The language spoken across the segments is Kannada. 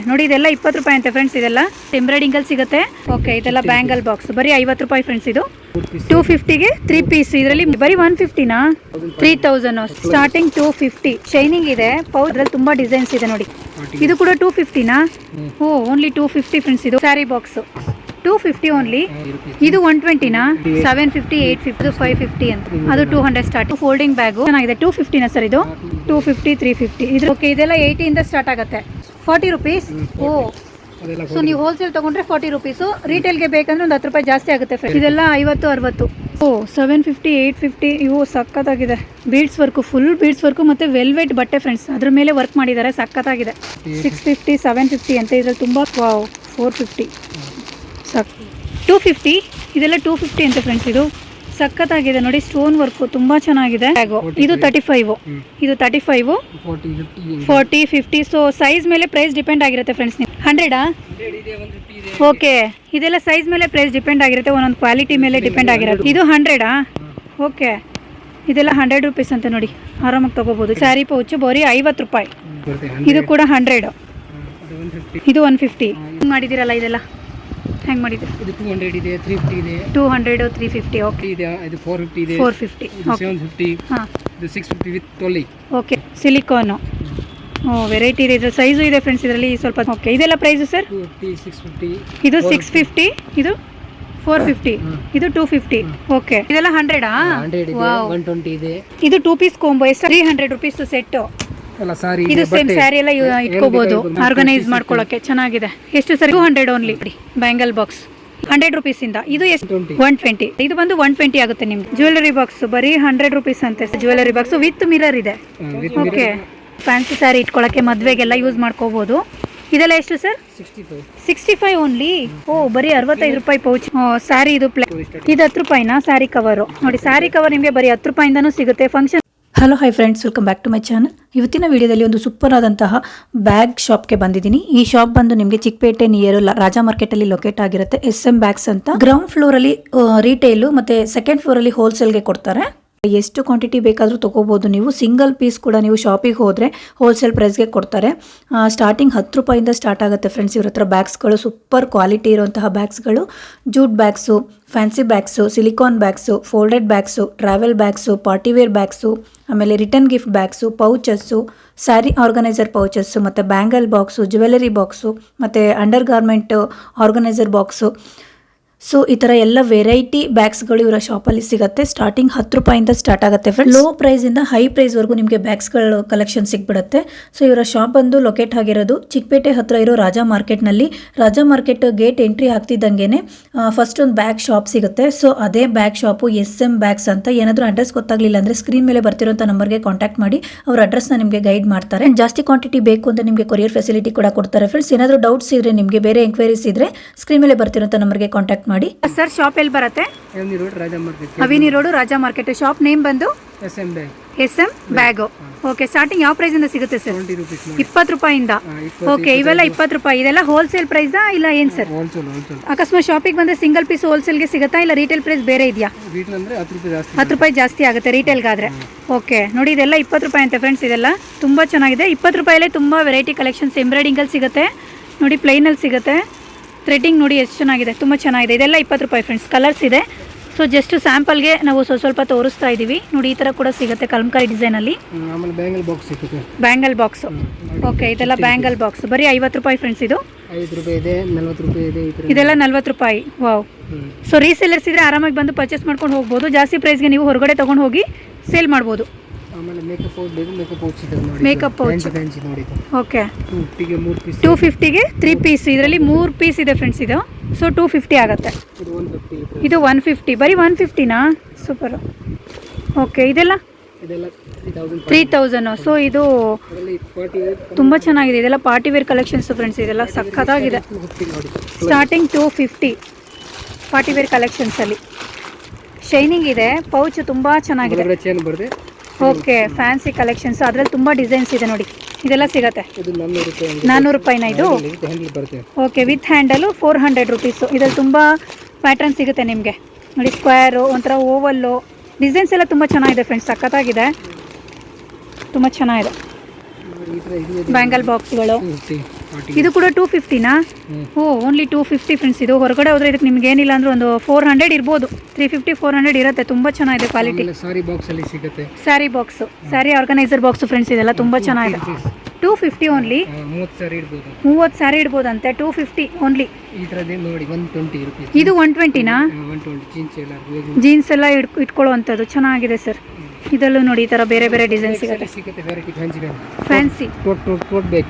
ನೋಡಿ ಇದೆಲ್ಲ 20 ರೂಪಾಯಿ ಅಂತೆ ಫ್ರೆಂಡ್ಸ್. ಇದೆಲ್ಲ ಎಂಬ್ರಾಯ್ಡಿಂಗ್ ಅಲ್ಲಿ ಸಿಗುತ್ತೆ. ಓಕೆ, ಇದೆಲ್ಲ ಬ್ಯಾಂಗಲ್ ಬಾಕ್ಸ್ ಬರೀ 50 ರೂಪಾಯಿ ಫ್ರೆಂಡ್ಸ್. ಇದು 250ಗೆ 3 ಪೀಸ್. ಇದರಲ್ಲಿ ಬರೀ 150ನಾ 3000 ಸ್ಟಾರ್ಟಿಂಗ್ 250. ಶೈನಿಂಗ್ ಇದೆ ಪೌಚ್, ಅದ್ರಲ್ಲಿ ತುಂಬಾ ಡಿಸೈನ್ಸ್ ಇದೆ ನೋಡಿ. ಇದು ಕೂಡ 250ನಾ? ಓ, ಓನ್ಲಿ 250 ಫ್ರೆಂಡ್ಸ್. ಇದು ಸ್ಯಾರಿ ಬಾಕ್ಸ್ 250 ಓನ್ಲಿ. ಇದು 120ನಾ? 750, 850, 550 ಅಂತ. ಅದು 200 ಸ್ಟಾರ್ಟ್. ಫೋಲ್ಡಿಂಗ್ ಬ್ಯಾಗ್ ಚೆನ್ನಾಗಿದೆ. 250ನಾ ಸರ್? ಇದು 250, 350. ಇದು ಓಕೆ. ಇದೆಲ್ಲ 80 ಇಂದ ಸ್ಟಾರ್ಟ್ ಆಗುತ್ತೆ. 40 ರುಪೀಸ್. ಓ, ಸೊ ನೀವು ಹೋಲ್ಸೇಲ್ ತಗೊಂಡ್ರೆ 40 ರುಪೀಸು. ರಿಟೇಲ್ಗೆ ಬೇಕಂದ್ರೆ ಒಂದು 10 ರೂಪಾಯಿ ಜಾಸ್ತಿ ಆಗುತ್ತೆ ಫ್ರೆಂಡ್ಸ್. ಇದೆಲ್ಲ 50, 60. ಓ, 750, 850. ಇವು ಸಕ್ಕತ್ತಾಗಿದೆ. Beads work, full beads work ಮತ್ತು ವೆಲ್ವೆಟ್ ಬಟ್ಟೆ ಫ್ರೆಂಡ್ಸ್. ಅದ್ರ ಮೇಲೆ ವರ್ಕ್ ಮಾಡಿದ್ದಾರೆ, ಸಕ್ಕತ್ತಾಗಿದೆ. 650, 750 ಅಂತ. ಇದ್ರಲ್ಲಿ ತುಂಬ ವಾವ್. 450 ಸಾಕು. 250. ಇದೆಲ್ಲ 250 ಅಂತ ಫ್ರೆಂಡ್ಸ್. ಇದು ಸಕ್ಕತ್ತಾಗಿದೆ ನೋಡಿ, ಸ್ಟೋನ್ ವರ್ಕು ತುಂಬ ಚೆನ್ನಾಗಿದೆ. ಇದು 35. ಇದು 35, 40, 50. ಸೊ ಸೈಜ್ ಮೇಲೆ ಪ್ರೈಸ್ ಡಿಪೆಂಡ್ ಆಗಿರುತ್ತೆ ಫ್ರೆಂಡ್ಸ್. 100ಆ? ಓಕೆ, ಇದೆಲ್ಲ ಸೈಜ್ ಮೇಲೆ ಪ್ರೈಸ್ ಡಿಪೆಂಡ್ ಆಗಿರುತ್ತೆ, ಒಂದೊಂದು ಕ್ವಾಲಿಟಿ ಮೇಲೆ ಡಿಪೆಂಡ್ ಆಗಿರುತ್ತೆ. ಇದು 100ಆ? ಓಕೆ, ಇದೆಲ್ಲ 100 ರುಪೀಸ್ ಅಂತ ನೋಡಿ, ಆರಾಮಾಗಿ ತಗೋಬಹುದು. ಸ್ಯಾರಿ ಪೌಚ್ ಬರೀ 50 ರೂಪಾಯಿ. ಇದು ಕೂಡ 100. ಇದು 150 ಮಾಡಿದಿರಲ್ಲ. ಇದೆಲ್ಲ ಹೆಂಗ್ ಮಾಡಿದ್ರೆ? ಇದು 200 ಇದೆ, 350 ಇದೆ. 200, 350. ಓಕೆ, ಇದು 450 ಇದೆ, 450. ಇದು 750. ಹಾ, ಇದು 650 ವಿತ್ ಟೊಲಿ. Okay, silicone. ಓ, ವೆರೈಟಿ ಇದೆ. ಇದ್ರ ಸೈಜು ಇದೆ ಫ್ರೆಂಡ್ಸ್ ಇದರಲ್ಲಿ ಸ್ವಲ್ಪ. ಓಕೆ, ಇದೆಲ್ಲ ಪ್ರೈಸ್ ಸರ್? 250, 650. ಇದು 650, ಇದು 450, ಇದು 250. ಓಕೆ, ಇದೆಲ್ಲ 100ಆ? 100 ಇದೆ, 120 ಇದೆ. ಇದು 2 ಪೀಸ್ ಕಾಂಬೋ. ಎಷ್ಟು? 300 ರುಪೀಸ್ ಸೆಟ್. ಎಲ್ಲ ಸಾರಿ ಇದು ಸೇಮ್ ಸ್ಯಾರಿ ಎಲ್ಲ ಇಟ್ಕೋಬಹುದು, ಆರ್ಗನೈಸ್ ಮಾಡ್ಕೊಳ್ಳೋಕೆ ಚೆನ್ನಾಗಿದೆ. ಎಷ್ಟು sir? 200 only. Bangle box 100 rupees ಇಂದ. ಇದು ಎಷ್ಟು? 120. ಇದು ಬಂದು 120 ಆಗುತ್ತೆ ನಿಮ್ಗೆ. ಜ್ಯುವೆಲರಿ ಬಾಕ್ಸ್ ಬರೀ 100 ರುಪೀಸ್ ಅಂತೆ. ಜ್ಯುವೆಲರಿ ಬಾಕ್ಸ್ ವಿತ್ ಮಿರರ್ ಇದೆ. ಓಕೆ, ಫ್ಯಾನ್ಸಿ ಸ್ಯಾರಿ ಇಟ್ಕೊಳ್ಳೋಕೆ, ಮದ್ವೆಗೆಲ್ಲ ಯೂಸ್ ಮಾಡ್ಕೋಬಹುದು. ಇದೆಲ್ಲ ಎಷ್ಟು ಸರ್? 65 ಓನ್ಲಿ. ಓ, ಬರೀ 65 ರೂಪಾಯಿ ಪೌಚ್. ಸ್ಯಾರಿ ಇದು ಇದು 10 ರೂಪಾಯಿನಾ? ಸ್ಯಾರಿ ಕವರು ನೋಡಿ, ಸ್ಯಾರಿ ಕವರ್ ನಿಮಗೆ ಬರೀ 10 ರೂಪಾಯಿಂದನೂ ಸಿಗುತ್ತೆ. Function. Hello, hi friends, welcome back to my channel. ಇವತ್ತಿನ ವಿಡಿಯೋದಲ್ಲಿ ಒಂದು ಸೂಪರ್ ಆದಂತಹ ಬ್ಯಾಗ್ ಶಾಪ್ಗೆ ಬಂದಿದ್ದೀನಿ. ಈ ಶಾಪ್ ಬಂದು ನಿಮಗೆ ಚಿಕ್ಕಪೇಟೆ ನಿಯರ್ ರಾಜಾ ಮಾರ್ಕೆಟಲ್ಲಿ ಲೊಕೇಟ್ ಆಗಿರುತ್ತೆ. SM ಬ್ಯಾಗ್ಸ್ ಅಂತ. ಗ್ರೌಂಡ್ ಫ್ಲೋರಲ್ಲಿ ರಿಟೇಲು ಮತ್ತು ಸೆಕೆಂಡ್ ಫ್ಲೋರಲ್ಲಿ ಹೋಲ್ಸೇಲ್ಗೆ ಕೊಡ್ತಾರೆ. ಎಷ್ಟು ಕ್ವಾಂಟಿಟಿ ಬೇಕಾದರೂ ತೊಗೋಬೋದು ನೀವು. ಸಿಂಗಲ್ ಪೀಸ್ ಕೂಡ ನೀವು ಶಾಪಿಗೆ ಹೋದರೆ ಹೋಲ್ಸೇಲ್ ಪ್ರೈಸ್ಗೆ ಕೊಡ್ತಾರೆ. ಸ್ಟಾರ್ಟಿಂಗ್ 10 ರೂಪಾಯಿಂದ ಸ್ಟಾರ್ಟ್ ಆಗುತ್ತೆ ಫ್ರೆಂಡ್ಸ್. ಇವ್ರ ಹತ್ರ ಬ್ಯಾಗ್ಸ್ಗಳು ಸೂಪರ್ ಕ್ವಾಲಿಟಿ ಇರುವಂತಹ ಬ್ಯಾಗ್ಸ್ಗಳು, jute bags, fancy bags, silicone bags, folded bags, travel bags, partywear bags, ಆಮೇಲೆ return gift bags, pouches, sari organiser pouches, ಮತ್ತು ಬ್ಯಾಂಗಲ್ ಬಾಕ್ಸು, ಜ್ಯುವೆಲರಿ ಬಾಕ್ಸು, ಮತ್ತು under garment organiser box. So ಈ ಥರ ಎಲ್ಲ ವೆರೈಟಿ ಬ್ಯಾಗ್ಸ್ಗಳು ಇವರ ಶಾಪಲ್ಲಿ ಸಿಗುತ್ತೆ. ಸ್ಟಾರ್ಟಿಂಗ್ 10 ರೂಪಾಯಿಂದ ಸ್ಟಾರ್ಟ್ ಆಗುತ್ತೆ ಫ್ರೆಂಡ್ಸ್. ಲೋ ಪ್ರೈಸಿಂದ ಹೈ ಪ್ರೈಸ್ವರೆಗೂ ನಿಮಗೆ ಬ್ಯಾಗ್ಸ್ಗಳು ಕಲೆಕ್ಷನ್ ಸಿಗ್ಬಿಡುತ್ತೆ. ಸೊ ಇವರ ಶಾಪ್ ಬಂದು ಲೊಕೇಟ್ ಆಗಿರೋದು ಚಿಕ್ಕಪೇಟೆ ಹತ್ರ ಇರೋ ರಾಜಾ ಮಾರ್ಕೆಟ್ನಲ್ಲಿ. ರಾಜಾ ಮಾರ್ಕೆಟ್ ಗೇಟ್ ಎಂಟ್ರಿ ಆಗ್ತಿದ್ದಂಗೆ ಫಸ್ಟ್ ಒಂದು ಬ್ಯಾಗ್ ಶಾಪ್ ಸಿಗುತ್ತೆ. ಸೊ ಅದೇ ಬ್ಯಾಗ್ ಶಾಪು SM ಬ್ಯಾಗ್ಸ್ ಅಂತ. ಏನಾದರೂ ಅಡ್ರೆಸ್ ಗೊತ್ತಾಗಲಿಲ್ಲ ಅಂದರೆ ಸ್ಕ್ರೀನ್ ಮೇಲೆ ಬರ್ತಿರೋಂಥ ನಂಬರ್ಗೆ ಕಾಂಟ್ಯಾಕ್ಟ್ ಮಾಡಿ, ಅವ್ರ ಅಡ್ರೆಸ್ನ ನಿಮಗೆ ಗೈಡ್ ಮಾಡ್ತಾರೆ. ಜಾಸ್ತಿ ಕ್ವಾಂಟಿಟಿ ಬೇಕು ಅಂತ ನಿಮಗೆ ಕೊರಿಯರ್ ಫೆಸಿಲಿಟಿ ಕೂಡ ಕೊಡ್ತಾರೆ ಫ್ರೆಂಡ್ಸ್. ಏನಾದರೂ ಡೌಟ್ಸ್ ಇದ್ರೆ, ನಿಮಗೆ ಬೇರೆ ಎಂಕ್ವೈರೀಸ್ ಇದ್ರೆ ಸ್ಕ್ರೀನ್ ಮೇಲೆ ಬರ್ತಿರೋಂಥ ನಂಬರ್ಗೆ ಕಾಂಟ್ಯಾಕ್ಟ್ ಮಾಡಿ. ಸರ್, ಶಾಪ್ ಎಲ್ಲಿ ಬರುತ್ತೆ? Avenue road Raja market. Shop name ಬಂದು SM ಬ್ಯಾಗ್. ಓಕೆ, ಸ್ಟಾರ್ಟಿಂಗ್ ಯಾವ ಪ್ರೈಸ್ ಇಂದ ಸಿಗುತ್ತೆ ಸರ್? 20 ರೂಪಾಯಿಂದ. ಓಕೆ, ಇವೆಲ್ಲ 20 ರೂಪಾಯಿ. ಇದೆಲ್ಲ ಹೋಲ್ಸೇಲ್ ಪ್ರೈಸಾ ಇಲ್ಲ ಏನ್ ಸರ್? ಅಕಸ್ಮಾತ್ ಶಾಪಿಗೆ ಬಂದ್ರೆ ಸಿಂಗಲ್ ಪೀಸ್ ಹೋಲ್ಸೇಲ್ಗೆ ಸಿಗುತ್ತಾ ಇಲ್ಲ ರಿಟೇಲ್ ಪ್ರೈಸ್ ಬೇರೆ ಇದೆಯಾ? 10 ರೂಪಾಯಿ ಜಾಸ್ತಿ ಆಗುತ್ತೆ ರಿಟೇಲ್ಗಾದ್ರೆ. ಓಕೆ, ನೋಡಿ ಇದೆಲ್ಲ 20 ರೂಪಾಯಿ ಅಂತೆ ಫ್ರೆಂಡ್ಸ್. ಇದೆಲ್ಲ ತುಂಬಾ ಚೆನ್ನಾಗಿದೆ. 20 ರೂಪಾಯಲ್ಲೇ ತುಂಬಾ ವೆರೈಟಿ ಕಲೆಕ್ಷನ್ಸ್ ಎಂಬ್ರಾಯ್ಡಿಂಗ್ ಅಲ್ಲಿ ಸಿಗುತ್ತೆ ನೋಡಿ, ಪ್ಲೈನ್ ಅಲ್ಲಿ ಸಿಗುತ್ತೆ. ಥ್ರೆಡ್ಡಿಂಗ್ ನೋಡಿ ಎಷ್ಟು ಚೆನ್ನಾಗಿದೆ, ತುಂಬ ಚೆನ್ನಾಗಿದೆ. ಇದೆಲ್ಲ 20 ರೂಪಾಯಿ ಫ್ರೆಂಡ್ಸ್. ಕಲರ್ಸ್ ಇದೆ. ಸೊ ಜಸ್ಟ್ ಸ್ಯಾಂಪಲ್ಗೆ ನಾವು ಸ್ವಲ್ಪ ತೋರಿಸ್ತಾ ಇದ್ದೀವಿ ನೋಡಿ. ಈ ಥರ ಕೂಡ ಸಿಗುತ್ತೆ ಕಲಂಕಾರಿ ಡಿಸೈನಲ್ಲಿ. Bangle box. ಓಕೆ, ಇದೆಲ್ಲ ಬ್ಯಾಂಗಲ್ ಬಾಕ್ಸ್ ಬರೀ 50 ರೂಪಾಯಿ ಫ್ರೆಂಡ್ಸ್. ಇದು 5 ರೂಪಾಯಿ ಇದೆ, 40 ರೂಪಾಯಿ ಇದೆ. ಇದೆಲ್ಲ 40 ರೂಪಾಯಿ. ವಾವ್. ಸೊ ರೀಸೇಲರ್ಸ್ ಇದ್ರೆ ಆರಾಮಾಗಿ ಬಂದು ಪರ್ಚೇಸ್ ಮಾಡ್ಕೊಂಡು ಹೋಗ್ಬೋದು. ಜಾಸ್ತಿ ಪ್ರೈಸ್ಗೆ ನೀವು ಹೊರಗಡೆ ತೊಗೊಂಡು ಹೋಗಿ ಸೇಲ್ ಮಾಡ್ಬೋದು. Makeup pouch. ಓಕೆ, 250ಗೆ 3 ಪೀಸ್. ಇದರಲ್ಲಿ 3 ಪೀಸ್ ಇದೆ ಫ್ರೆಂಡ್ಸ್. ಇದು ಸೊ 250 ಆಗುತ್ತೆ. ಇದು 150. ಬರೀ 150ನಾ? ಸೂಪರ್. ಓಕೆ, ಇದೆಲ್ಲ 3000. ಸೊ ಇದು ತುಂಬ ಚೆನ್ನಾಗಿದೆ. ಇದೆಲ್ಲ ಪಾರ್ಟಿ ವೇರ್ ಕಲೆಕ್ಷನ್ಸ್ ಫ್ರೆಂಡ್ಸ್. ಇದೆಲ್ಲ ಸಖತ್ತಾಗಿದೆ. ಸ್ಟಾರ್ಟಿಂಗ್ 250 ಪಾರ್ಟಿ ವೇರ್ ಕಲೆಕ್ಷನ್ಸಲ್ಲಿ. ಶೈನಿಂಗ್ ಇದೆ, ಪೌಚ್ ತುಂಬ ಚೆನ್ನಾಗಿದೆ. Okay, fancy collections. ಅದರಲ್ಲಿ ತುಂಬ ಡಿಸೈನ್ಸ್ ಇದೆ ನೋಡಿ. ಇದೆಲ್ಲ ಸಿಗುತ್ತೆ 400 ರೂಪಾಯಿನ ಇದು? Okay, with handle 400 rupees. ಇದರಲ್ಲಿ ತುಂಬ ಪ್ಯಾಟರ್ನ್ ಸಿಗುತ್ತೆ ನಿಮಗೆ ನೋಡಿ. ಸ್ಕ್ವೇರು, ಒಂಥರ ಓವಲ್ಲು, ಡಿಸೈನ್ಸ್ ಎಲ್ಲ ತುಂಬ ಚೆನ್ನಾಗಿದೆ ಫ್ರೆಂಡ್ಸ್. ಸಖತ್ತಾಗಿದೆ, ತುಂಬ ಚೆನ್ನಾಗಿದೆ. ಬ್ಯಾಂಗಲ್ ಬಾಕ್ಸ್ಗಳು ಪಾರ್ಟಿ ಇದು ಕೂಡ 250ನಾ? ಓ ಓನ್ಲಿ 250 ಫ್ರೆಂಡ್ಸ್. ಇದು ಹೊರಗಡೆ ಹೋದ್ರೆ ಇದಕ್ಕೆ ನಿಮ್ಗೆ ಏನಿಲ್ಲ ಅಂದ್ರೆ ಒಂದು 400 ಇರ್ಬೋದು, 350 400 ಇರುತ್ತೆ. ತುಂಬ ಚೆನ್ನಾಗಿದೆ ಕ್ವಾಲಿಟಿ. ಸಾರಿ ಬಾಕ್ಸ್ ಅಲ್ಲಿ ಸಿಗುತ್ತೆ. Sari box, sari organiser box friends, ಇದೆಲ್ಲ ತುಂಬ ಚೆನ್ನಾಗಿದೆ. 250 ಓನ್ಲಿ. 30 ಸಾರಿ ಇಡ್ಬೋದು. 30 ಸ್ಯಾರಿ ಇಡ್ಬೋದಂತೆ. 250 ಓನ್ಲಿ. ಈ ಥರದ್ದು ನೋಡಿ 120 ರೂಪೀಸ್. ಇದು 120ನಾ? 120 ಜೀನ್ಸ್ ಎಲ್ಲ ಜೀನ್ಸ್ ಎಲ್ಲ ಇಟ್ಕೊಳ್ಳುವಂಥದ್ದು ಚೆನ್ನಾಗಿದೆ ಸರ್. ಇದರಲ್ಲೂ ನೋಡಿ ಈ ಥರ ಬೇರೆ ಬೇರೆ ಡಿಸೈನ್ ಸಿಗುತ್ತೆ. ಸಿಗುತ್ತೆ variety fancy ಟೋಟ್ bag.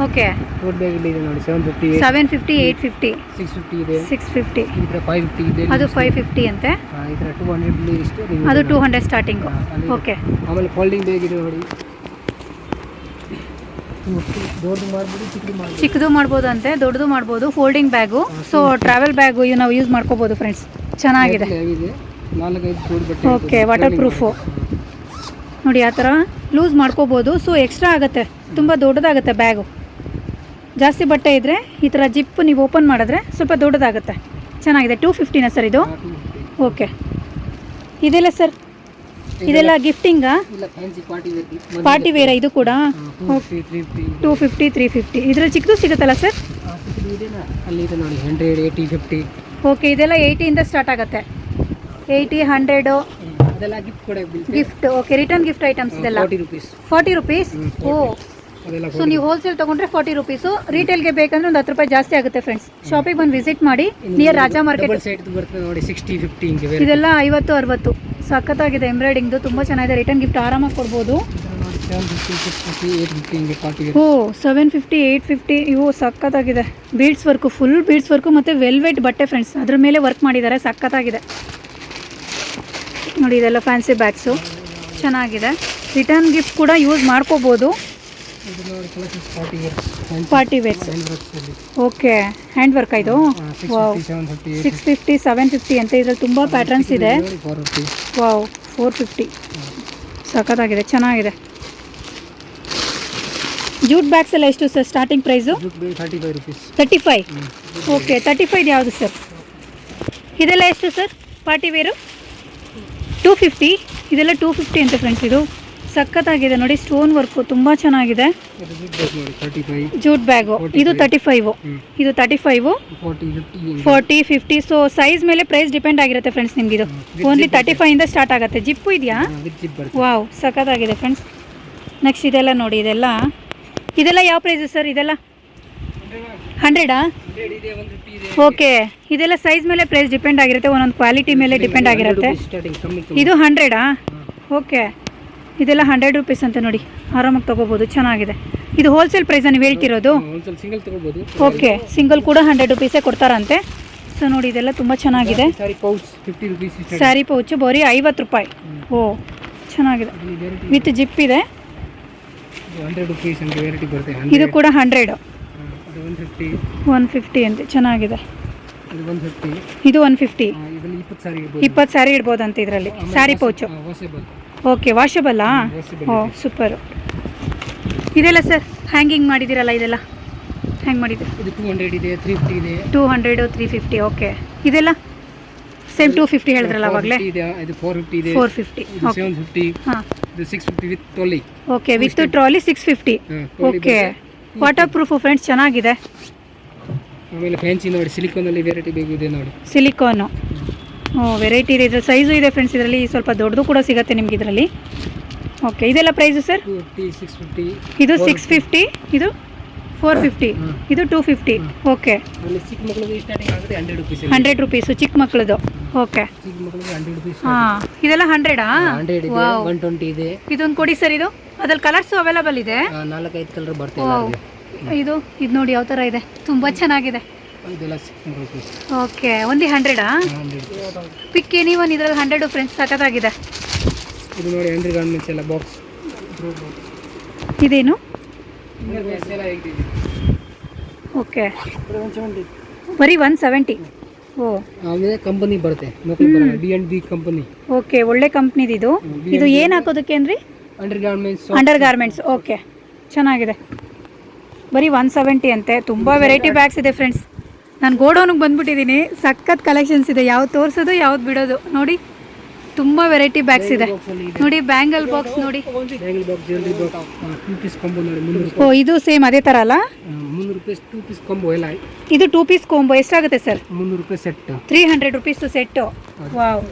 Okay. ಟೋಟ್ bag ಇಲ್ಲಿ ಇದೆ ನೋಡಿ 750, 850, 650 ಇದೆ, 650. ಈ ಥರ 550 ಇದೆ. ಅದು 550 ಅಂತೆ. ಈ ಥರ 200 ಇಷ್ಟು ಅದು 200 ಸ್ಟಾರ್ಟಿಂಗು. ಓಕೆ. ಆಮೇಲೆ ಫೋಲ್ಡಿಂಗ್ ಬ್ಯಾಗ್ ಇದೆ ನೋಡಿ. ದೊಡ್ಡದು ಮಾಡ್ಬೋದು, ಚಿಕ್ಕದು ಮಾಡ್ಬೋದು ಅಂತೆ, ದೊಡ್ಡದು ಮಾಡ್ಬೋದು. Folding bag, so travel bag ಇವು ನಾವು ಯೂಸ್ ಮಾಡ್ಕೋಬೋದು ಫ್ರೆಂಡ್ಸ್. ಚೆನ್ನಾಗಿದೆ. 4-5 ಜೋಡಿ ಬಟ್ಟೆ. ಓಕೆ. ವಾಟರ್ ಪ್ರೂಫು ನೋಡಿ, ಆ ಥರ ಲೂಸ್ ಮಾಡ್ಕೋಬೋದು. ಸೊ ಎಕ್ಸ್ಟ್ರಾ ಆಗುತ್ತೆ, ತುಂಬ ದೊಡ್ಡದಾಗುತ್ತೆ ಬ್ಯಾಗು. ಜಾಸ್ತಿ ಬಟ್ಟೆ ಇದ್ದರೆ ಈ ಥರ ಜಿಪ್ ನೀವು ಓಪನ್ ಮಾಡಿದ್ರೆ ಸ್ವಲ್ಪ ದೊಡ್ಡದಾಗುತ್ತೆ. ಚೆನ್ನಾಗಿದೆ. 250ನಾ ಸರ್ ಇದು? ಓಕೆ. ಇದೆಲ್ಲ ಸರ್, ಇದೆಲ್ಲ ಗಿಫ್ಟಿಂಗಾ? ಪಾರ್ಟಿ ವೇರ ಇದು ಕೂಡ? 250, 350. ಇದರಲ್ಲಿ ಚಿಕ್ಕದು ಸಿಗುತ್ತಲ್ಲ ಸರ್? ಅಲ್ಲಿ ಇದೆ ನೋಡಿ 100, 80, 50. ಓಕೆ. ಇದೆಲ್ಲ 80ಇಂದ ಸ್ಟಾರ್ಟ್ ಆಗುತ್ತೆ. 80, 100 ಅದೆಲ್ಲ ಗಿಫ್ಟ್ ಕೂಡ gift. Okay. Return gift items ಇದೆಲ್ಲ 40 ರೂಪೀಸ್. ಓ, ಸೊ ನೀವು ಹೋಲ್ಸೇಲ್ ತೊಗೊಂಡ್ರೆ 40 ರೂಪೀಸು. ರೀಟೇಲ್ಗೆ ಬೇಕಂದ್ರೆ ಒಂದು 10 ರೂಪಾಯಿ ಜಾಸ್ತಿ ಆಗುತ್ತೆ ಫ್ರೆಂಡ್ಸ್. ಶಾಪಿಗೆ ಬಂದು ವಿಸಿಟ್ ಮಾಡಿ, ನಿಯರ್ ರಾಜಾ ಮಾರ್ಕೆಟ್. ನೋಡಿ 60, 50 ಇದೆಲ್ಲ 50, 60. ಸಖತ್ತಾಗಿದೆ. ಎಂಬ್ರಾಯ್ಡಿಂಗ್ದು ತುಂಬ ಚೆನ್ನಾಗಿದೆ. ರಿಟರ್ನ್ ಗಿಫ್ಟ್ ಆರಾಮಾಗಿ ಕೊಡ್ಬೋದು. 750, 650 ಓ 750, 850. ಇವು ಸಖತ್ತಾಗಿದೆ. Beads work, full beads work ಮತ್ತು ವೆಲ್ವೆಟ್ ಬಟ್ಟೆ ಫ್ರೆಂಡ್ಸ್. ಅದ್ರ ಮೇಲೆ ವರ್ಕ್ ಮಾಡಿದ್ದಾರೆ. ಸಖತ್ತಾಗಿದೆ ನೋಡಿ. ಇದೆಲ್ಲ ಫ್ಯಾನ್ಸಿ ಬ್ಯಾಗ್ಸು ಚೆನ್ನಾಗಿದೆ. ರಿಟರ್ನ್ ಗಿಫ್ಟ್ ಕೂಡ ಯೂಸ್ ಮಾಡ್ಕೋಬೋದು. Party wares. Okay. Hand work ಇದು. ವಾವ್. 650, 750 ಅಂತ. ಇದರಲ್ಲಿ ತುಂಬ ಪ್ಯಾಟರ್ನ್ಸ್ ಇದೆ. ವಾವ್. 450. ಸಖತ್ತಾಗಿದೆ, ಚೆನ್ನಾಗಿದೆ. ಜೂಟ್ ಬ್ಯಾಗ್ಸ್ ಎಲ್ಲ ಎಷ್ಟು ಸರ್ ಸ್ಟಾರ್ಟಿಂಗ್ ಪ್ರೈಸು? 35. ಓಕೆ. 35 ಯಾವುದು ಸರ್? ಇದೆಲ್ಲ ಎಷ್ಟು ಸರ್ ಪಾರ್ಟಿ ವೇರು? 250. ಇದೆಲ್ಲ 250 ಅಂತ ಫ್ರೆಂಡ್ಸ್. ಇದು ಸಖತ್ತಾಗಿದೆ ನೋಡಿ. ಸ್ಟೋನ್ ವರ್ಕು ತುಂಬ ಚೆನ್ನಾಗಿದೆ. ಜೂಟ್ ಬ್ಯಾಗು ಇದು 35. ಇದು 35, 40, 50. ಸೊ ಸೈಜ್ ಮೇಲೆ ಪ್ರೈಸ್ ಡಿಪೆಂಡ್ ಆಗಿರುತ್ತೆ ಫ್ರೆಂಡ್ಸ್. ನಿಮ್ಗೆ ಇದು ಓನ್ಲಿ 35ಇಂದ ಸ್ಟಾರ್ಟ್ ಆಗುತ್ತೆ. ಜಿಪ್ಪು ಇದೆಯಾ? ವಾವ್, ಸಖತ್ತಾಗಿದೆ ಫ್ರೆಂಡ್ಸ್. ನೆಕ್ಸ್ಟ್ ಇದೆಲ್ಲ ನೋಡಿ. ಇದೆಲ್ಲ ಯಾವ ಪ್ರೈಸು ಸರ್? ಇದೆಲ್ಲ 100ಆ? ಓಕೆ. ಇದೆಲ್ಲ ಸೈಜ್ ಮೇಲೆ ಪ್ರೈಸ್ ಡಿಪೆಂಡ್ ಆಗಿರುತ್ತೆ, ಒಂದೊಂದು ಕ್ವಾಲಿಟಿ ಮೇಲೆ ಡಿಪೆಂಡ್ ಆಗಿರುತ್ತೆ. ಇದು 100ಆ? ಓಕೆ. ಇದೆಲ್ಲ 100 ರೂಪೀಸ್ ಅಂತ ನೋಡಿ. ಆರಾಮಾಗಿ ತೊಗೋಬೋದು. ಚೆನ್ನಾಗಿದೆ. ಇದು ಹೋಲ್ಸೇಲ್ ಪ್ರೈಸಾ ನೀವು ಹೇಳ್ತಿರೋದು? ಓಕೆ. ಸಿಂಗಲ್ ಕೂಡ 100 ರೂಪೀಸೇ ಕೊಡ್ತಾರಂತೆ. ಸೊ ನೋಡಿ, ಇದೆಲ್ಲ ತುಂಬ ಚೆನ್ನಾಗಿದೆ. ಸ್ಯಾರಿ ಪೌಚು ಬರೀ 50 ರೂಪಾಯಿ. ಓ, ಚೆನ್ನಾಗಿದೆ. ವಿತ್ ಜಿಪ್ ಇದೆ. ಇದು ಕೂಡ 100. 150 ಅಂತೆ. ಚೆನ್ನಾಗಿದೆ. ಇದು 150. 20 ಸ್ಯಾರಿ ಇಡ್ಬೋದಂತೆ ಇದರಲ್ಲಿ. ಸ್ಯಾರಿ ಪೌಚು. ಓಕೆ. ವಾಷಬಲ್ಲಾ? ಓ, ಸೂಪರು. ಇದೆಲ್ಲ ಸರ್ ಹ್ಯಾಂಗಿಂಗ್ ಮಾಡಿದ್ದೀರಲ್ಲ, ಇದೆಲ್ಲ ಹ್ಯಾಂಗ್ ಮಾಡಿದ್ದೀರಿ? 200 ಇದೆ, 350 ಇದೆ. 200, 350. ಓಕೆ. ಇದೆಲ್ಲ ಸೇಮ್ 250 ಹೇಳಿದ್ರಲ್ಲ ಅವಾಗಲೇ? ಇದು 450 ಇದೆ. 450. 750. ಹಾಂ. ಇದು 650 with trolley. Okay. With trolley 650. Okay. Water proof friends, ಚೆನ್ನಾಗಿದೆ. ಆಮೇಲೆ ಫ್ಯಾನ್ಸಿ ನೋಡಿ, ಸಿಲಿಕಾನಲ್ಲಿ ವೆರೈಟಿ ಬೇಕಿದೆ ನೋಡಿ. ಸಿಲಿಕಾನು. ಓ, ವೆರೈಟಿ ಇದೆ. ಇದ್ರ ಸೈಜು ಇದೆ ಫ್ರೆಂಡ್ಸ್. ಇದರಲ್ಲಿ ಸ್ವಲ್ಪ ದೊಡ್ಡದು ಕೂಡ ಸಿಗುತ್ತೆ ನಿಮ್ಗೆ ಇದರಲ್ಲಿ. ಓಕೆ. ಇದೆಲ್ಲ ಪ್ರೈಸು ಸರ್? 650. ಇದು 650. ಇದು 450. ಇದು 250. ಓಕೆ. 100 ರೂಪೀಸು ಚಿಕ್ಕ ಮಕ್ಕಳದು. ಓಕೆ. ಹಾಂ. ಇದೆಲ್ಲ 100ಆ? 120 ಇದೆ. ಇದೊಂದು ಕೊಡಿ ಸರ್. ಇದು ಅದ್ರಲ್ಲಿ ಕಲರ್ಸು ಅವೈಲಬಲ್ ಇದೆ. 4-5 ಕಲರ್ ಬರ್ತದೆ. ಇದು ನೋಡಿ ಯಾವ ಥರ ಇದೆ. ತುಂಬ ಚೆನ್ನಾಗಿದೆ. ಓಕೆ. ಒಂದು 100ಆ? ಪಿಕ್ ಎನಿ ಒನ್. ಇದರಲ್ಲಿ 100 ಫ್ರೆಂಡ್ಸ್. ಸಖತ್ತಾಗಿದೆ. ಇದು ನೋಡಿ ಅಂಡರ್ ಗಾರ್ಮೆಂಟ್ಸ್ ಎಲ್ಲ ಬಾಕ್ಸ್. ಇದೇನು? ಓಕೆ. ಬರೀ 170. ಓ, ಆಮೇಲೆ ಕಂಪನಿ ಬರುತ್ತೆ. B&B company. ಓಕೆ. ಒಳ್ಳೆ ಕಂಪ್ನಿದು ಇದು. ಇದು ಏನು ಹಾಕೋದಕ್ಕೆ ಅಂದ್ರಿ? Under garments. ಓಕೆ. ಚೆನ್ನಾಗಿದೆ. ಬರೀ 170 ಅಂತೆ. ತುಂಬ ವೆರೈಟಿ ಬ್ಯಾಗ್ಸ್ ಇದೆ ಫ್ರೆಂಡ್ಸ್. ನಾನು ಗೋಡೌನಿಗೆ ಬಂದುಬಿಟ್ಟಿದ್ದೀನಿ. ಸಖತ್ ಕಲೆಕ್ಷನ್ಸ್ ಇದೆ. ಯಾವ್ದು ತೋರಿಸೋದು ಯಾವ್ದು ಬಿಡೋದು ನೋಡಿ. ತುಂಬ ವೆರೈಟಿ ಬ್ಯಾಗ್ಸ್ ಇದೆ ಬಾಕ್ಸಲ್ಲಿ ಇದೆ ನೋಡಿ. ಬ್ಯಾಂಗಲ್ ಬಾಕ್ಸ್ ನೋಡಿ. Bangle box jewellery box 2 piece combo ನೋಡಿ 300 ಓ, ಇದು ಸೇಮ್ ಅದೇ ಥರ ಅಲ್ಲ? ರೂಪಾಯಿ 300 ರೂಪಾಯಿ 2 ಪೀಸ್ ಕಾಂಬೋ ಎಲ್ಲ ಇದು 2 ಪೀಸ್ ಕಾಂಬೋ ಎಷ್ಟಾಗುತ್ತೆ ಸರ್? 300 ರೂಪಾಯಿ ಸೆಟ್ 300 ರುಪೀಸ್ ಸೆಟ್ಟು. ವಾವ್,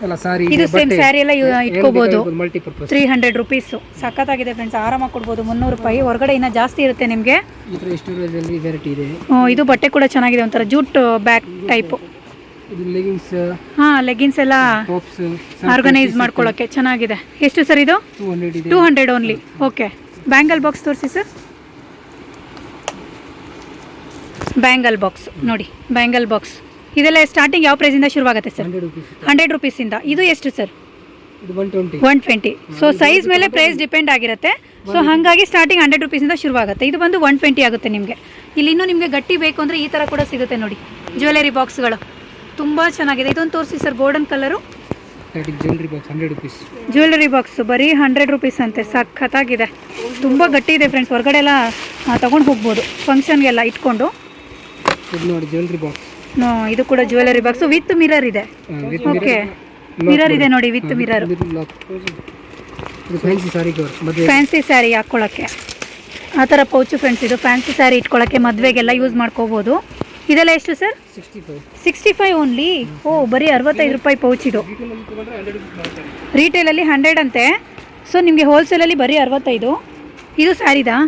ಎಲ್ಲ ಸಾರಿ ಇದು ಸೇಮ್ ಸ್ಯಾರಿ ಎಲ್ಲ ಇಟ್ಕೋಬಹುದು. ಮಲ್ಟಿಪರ್ಪಸ್ 300 ರುಪೀಸ್ ಸಖತ್ತಾಗಿದೆ ಫ್ರೆಂಡ್ಸ್, ಆರಾಮಾಗಿ ಕೊಡ್ಬೋದು. 300 ರೂಪಾಯಿ ಹೊರಗಡೆ ಇನ್ನೂ ಜಾಸ್ತಿ ಇರುತ್ತೆ ನಿಮಗೆ. ಈ ಥರ ಸ್ಟೋರೇಜ್ ಅಲ್ಲಿ ವೆರೈಟಿ ಇದೆ. ಇದು ಬಟ್ಟೆ ಕೂಡ ಚೆನ್ನಾಗಿದೆ, ಒಂಥರ ಜೂಟ್ ಬ್ಯಾಗ್ ಟೈಪ್. ಇದು ಲೆಗಿನ್ಸ್, ಹಾಂ, ಲೆಗಿನ್ಸ್ ಎಲ್ಲ ಟಾಪ್ಸ್ ಆರ್ಗನೈಸ್ ಮಾಡ್ಕೊಳ್ಳೋಕ್ಕೆ ಚೆನ್ನಾಗಿದೆ. ಎಷ್ಟು ಸರ್ ಇದು? 200 ಇದೆ. 200 ಓನ್ಲಿ. ಓಕೆ, ಬ್ಯಾಂಗಲ್ ಬಾಕ್ಸ್ ತೋರಿಸಿ ಸರ್. ಬ್ಯಾಂಗಲ್ ಬಾಕ್ಸ್ ನೋಡಿ, ಬ್ಯಾಂಗಲ್ ಬಾಕ್ಸ್ ಇದೆಲ್ಲ ಸ್ಟಾರ್ಟಿಂಗ್ ಯಾವ ಪ್ರೈಸಿಂದ ಶುರುವಾಗುತ್ತೆ ಸರ್? 100 ರೂಪೀಸ್. 100 ರುಪೀಸಿಂದ. ಇದು ಎಷ್ಟು ಸರ್? ಇದು 120. 120. ಸೊ ಸೈಜ್ ಮೇಲೆ ಪ್ರೈಸ್ ಡಿಪೆಂಡ್ ಆಗಿರುತ್ತೆ. ಸೊ ಹಾಗಾಗಿ ಸ್ಟಾರ್ಟಿಂಗ್ 100 ರುಪೀಸಿಂದ ಶುರುವಾಗುತ್ತೆ. ಇದು ಬಂದು 120 ಆಗುತ್ತೆ ನಿಮಗೆ. ಇಲ್ಲಿ ಇನ್ನೂ ನಿಮಗೆ ಗಟ್ಟಿ ಬೇಕು ಅಂದರೆ ಈ ಥರ ಕೂಡ ಸಿಗುತ್ತೆ ನೋಡಿ, ಜ್ಯುವೆಲರಿ ಬಾಕ್ಸ್ಗಳು ತುಂಬ ಚೆನ್ನಾಗಿದೆ. ಇದೊಂದು ತೋರಿಸಿ sir, golden colour jewellery box 100 rupees. Jewellery box ಬರೀ 100 ರುಪೀಸ್ ಅಂತೆ, ಸಖತ್ತಾಗಿದೆ. ತುಂಬ ಗಟ್ಟಿ ಇದೆ ಫ್ರೆಂಡ್ಸ್, ಹೊರಗಡೆ ಎಲ್ಲ ತೊಗೊಂಡು ಹೋಗ್ಬೋದು ಫಂಕ್ಷನ್ಗೆಲ್ಲ ಇಟ್ಕೊಂಡು. ಇದು ನೋಡಿ ಜ್ಯುವೆಲರಿ ಬಾಕ್ಸ್. ಇದು ಕೂಡ ಜ್ಯುವೆಲರಿ ಬಾಕ್ಸ್ ವಿತ್ ಮಿರರ್ ಇದೆ. ಓಕೆ, ಮಿರರ್ ಇದೆ ನೋಡಿ, ವಿತ್ ಮಿರರ್. ಇದು ಫ್ಯಾನ್ಸಿ ಸಾರಿ ಕವರ್, ಮದುವೆ ಫ್ಯಾನ್ಸಿ ಸ್ಯಾರಿ ಹಾಕ್ಕೊಳ್ಳೋಕ್ಕೆ ಆ ಥರ ಪೌಚು ಫ್ರೆಂಡ್ಸ್. ಇದು ಫ್ಯಾನ್ಸಿ ಸ್ಯಾರಿ ಇಟ್ಕೊಳ್ಳೋಕ್ಕೆ ಮದುವೆಗೆಲ್ಲ ಯೂಸ್ ಮಾಡ್ಕೋಬೋದು. ಇದೆಲ್ಲ ಎಷ್ಟು ಸರ್? 65 ಓನ್ಲಿ. ಓ, ಬರೀ 65 ರೂಪಾಯಿ ಪೌಚ್ ಇದು. ರೀಟೇಲಲ್ಲಿ 100 ಅಂತೆ. ಸೊ ನಿಮಗೆ ಹೋಲ್ಸೇಲಲ್ಲಿ ಬರೀ 65. ಇದು ಸ್ಯಾರಿದಾ?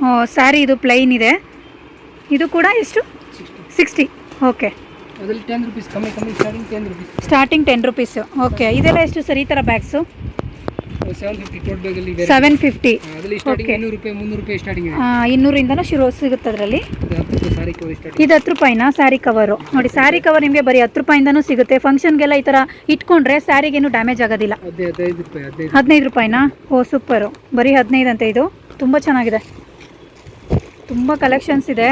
ಓ, ಸ್ಯಾರಿ ಇದು ಪ್ಲೈನ್ ಇದೆ. ಇದು ಕೂಡ ಎಷ್ಟು? 60. ಓಕೆ, ಅದರಲ್ಲಿ 10 ರೂಪೀಸ್ ಕಮ್ಮಿ starting 10 rupees. Starting 10 rupees. Okay, ಇದೆಲ್ಲ ಎಷ್ಟು ಸರ್ ಈ ಥರ ಬ್ಯಾಗ್ಸು? 750 ಟೋಟ್ ಬ್ಯಾಗ್ ಅಲ್ಲಿ 750. ಅದರಲ್ಲಿ ಸ್ಟಾರ್ಟಿಂಗ್ 200 ರೂಪಾಯಿ 300 ರೂಪಾಯಿ ಸ್ಟಾರ್ಟಿಂಗ್ ಇದೆ. 200ಇಂದನೂ ಶುರು ಸಿಗುತ್ತೆ ಅದರಲ್ಲಿ. ಇದು 10 ರೂಪಾಯಿ ಸಾರಿ ಕವರ್ ಸ್ಟಾರ್ಟಿಂಗ್. ಇದು 10 ರೂಪಾಯಿನಾ ಸ್ಯಾರಿ ಕವರು? ನೋಡಿ, ಸ್ಯಾರಿ ಕವರ್ ನಿಮಗೆ ಬರೀ 10 ರೂಪಾಯಿಂದನೂ ಸಿಗುತ್ತೆ. ಫಂಕ್ಷನ್ಗೆಲ್ಲ ಈ ಥರ ಇಟ್ಕೊಂಡ್ರೆ ಸ್ಯಾರಿಗೇನು ಡ್ಯಾಮೇಜ್ ಆಗೋದಿಲ್ಲ. 15 ರೂಪಾಯಿ 15 ರೂಪಾಯಿನಾ? ಓ, ಸೂಪರು. ಬರೀ 15 ಅಂತೆ. ಇದು ತುಂಬ ಚೆನ್ನಾಗಿದೆ, ತುಂಬ ಕಲೆಕ್ಷನ್ಸ್ ಇದೆ.